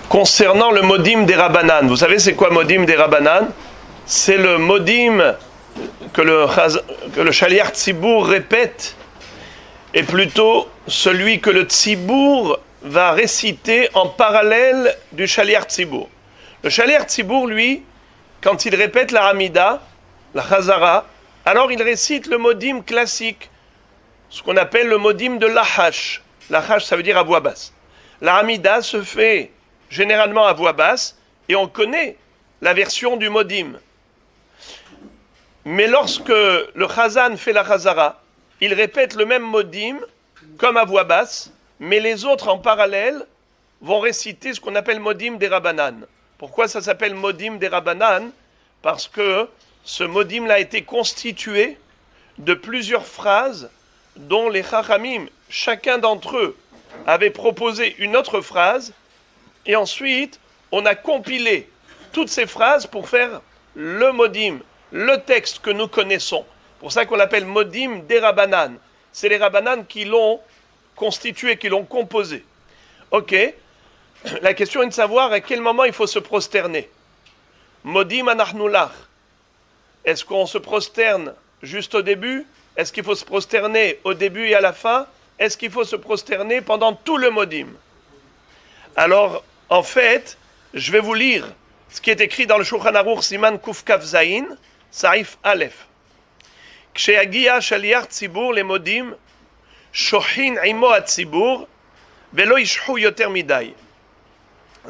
concernant le modim des Rabbanan. Vous savez c'est quoi modim des Rabbanan? C'est le modim que le Shaliach Tzibour répète, et plutôt celui que le Tzibour va réciter en parallèle du Shaliach Tzibour. Le Shaliach Tzibour, lui, quand il répète la Hamida, la Chazara, alors il récite le modim classique, ce qu'on appelle le modim de Lahash. Lahash, ça veut dire à voix basse. La Hamida se fait généralement à voix basse, et on connaît la version du modim. Mais lorsque le Chazan fait la Chazara, il répète le même modim, comme à voix basse, mais les autres en parallèle vont réciter ce qu'on appelle modim des Rabbanan. Pourquoi ça s'appelle modim des Rabbanan? Parce que ce modim-là a été constitué de plusieurs phrases dont les Chachamim, chacun d'entre eux, avait proposé une autre phrase, et ensuite on a compilé toutes ces phrases pour faire le modim, le texte que nous connaissons. C'est pour ça qu'on l'appelle modim des Rabbanan. C'est les Rabbanan qui l'ont constitué, qui l'ont composé. Ok, la question est de savoir à quel moment il faut se prosterner. Modim anachnu lach. Est-ce qu'on se prosterne juste au début? Est-ce qu'il faut se prosterner au début et à la fin? Est-ce qu'il faut se prosterner pendant tout le modim? Alors, en fait, je vais vous lire ce qui est écrit dans le Shulchan Aruch Siman Kuf Kaf Zayin, Saif Aleph. Ksheyagia shaliach tzibur lemodim, shochin imo hatzibur, velo yishchu yoter midai.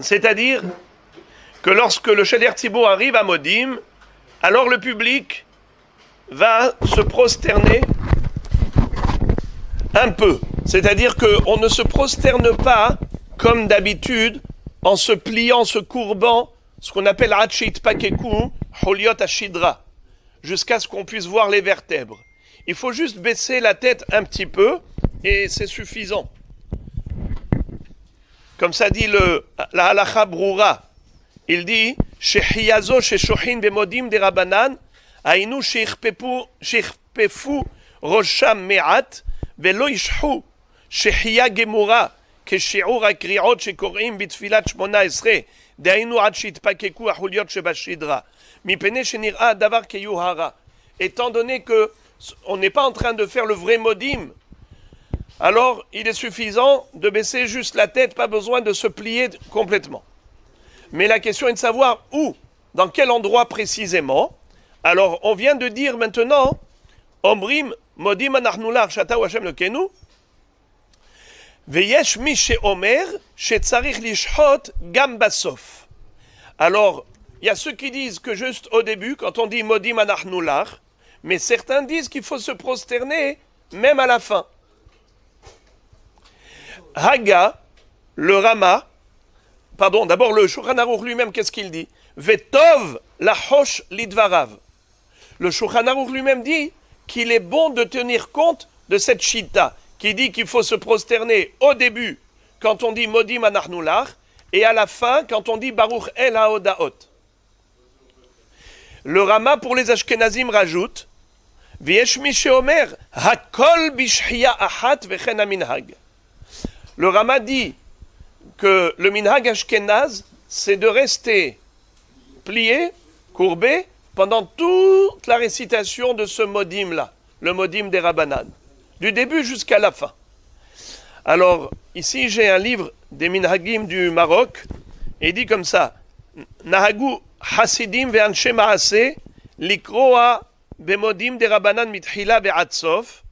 C'est-à-dire que lorsque le shaliach tzibur arrive à modim, alors le public va se prosterner un peu. C'est-à-dire qu'on ne se prosterne pas comme d'habitude en se pliant, se courbant, ce qu'on appelle Hachit Pakeku, Holiot Ashidra, jusqu'à ce qu'on puisse voir les vertèbres. Il faut juste baisser la tête un petit peu et c'est suffisant. Comme ça dit la Halacha Broura, il dit Shehiyazo Sheshohin Bemodim de Rabbanan, Ainu Sheichpefu Rosham Me'at, Velo Yishhu, Shehiya Gemura, כשיעור הקריאות שקוראים בתפילת 18 דהיינו עד שיתפקקו החוליות שבשדרה מפני שנראה הדבר כיוהרה. Étant donné que on n'est pas en train de faire le vrai modim, alors il est suffisant de baisser juste la tête, pas besoin de se plier complètement. Mais la question est de savoir où, dans quel endroit précisément. Alors on vient de dire maintenant Omrim modim anachnu lach shata Hashem Elokeinu. Veyesh mi she'omer shetzarich lishhot gam basof. Alors, il y a ceux qui disent que juste au début, quand on dit modim anachnu lach, mais certains disent qu'il faut se prosterner même à la fin. Haga, le Rama, pardon, d'abord le Shulchan Aruch lui-même, qu'est-ce qu'il dit? Vetov lachosh lidvarav. Le Shulchan Aruch lui-même dit qu'il est bon de tenir compte de cette shita, qui dit qu'il faut se prosterner au début quand on dit modim anachnu lach et à la fin quand on dit baruch el haodaot. Le Rama pour les Ashkenazim rajoute v'yesh mi sheomer hakol bishhiya achat vechen haminhag. Le Rama dit que le minhag ashkenaz c'est de rester plié, courbé pendant toute la récitation de ce modim là, le modim des Rabbanan, du début jusqu'à la fin. Alors, ici, j'ai un livre des Minhagim du Maroc, et il dit comme ça, Nahagu Hasidim ve'anshe ma'aseh likroa bemodim de Rabbanan mitchila ve'ad sof,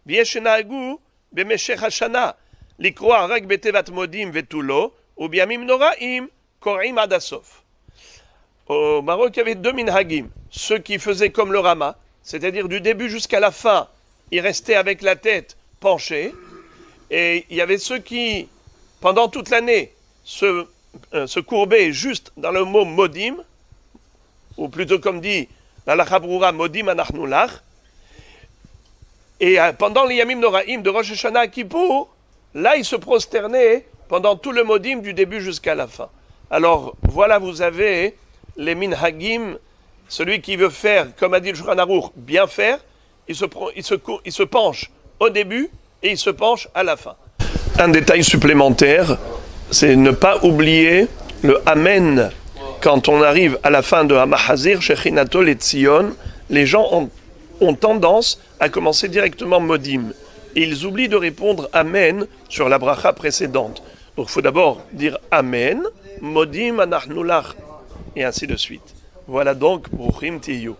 v'yesh nahagu b'meshech hashana likroa rak betevat modim ve'tulo, ou biamim noraim korim ad asof. Au Maroc, il y avait deux Minhagim, ceux qui faisaient comme le Rama, c'est-à-dire du début jusqu'à la fin, il restait avec la tête penchée, et il y avait ceux qui, pendant toute l'année, se courbaient juste dans le mot modim, ou plutôt comme dit la Halacha Broura, modim anachnu lach, et pendant les Yamim Noraim de Rosh Hashanah à Kippour, là ils se prosternaient pendant tout le modim du début jusqu'à la fin. Alors voilà, vous avez les Minhagim, celui qui veut faire, comme a dit le Shulchan Aruch, bien faire, il se penche au début et il se penche à la fin. Un détail supplémentaire, c'est ne pas oublier Le Amen, quand on arrive à la fin de Hamahazir, Shechinato et Tzion, les gens ont tendance à commencer directement Modim. Et ils oublient de répondre Amen sur la bracha précédente. Donc il faut d'abord dire Amen, Modim Anachnulach, et ainsi de suite. Voilà donc Bruchim Tiyu.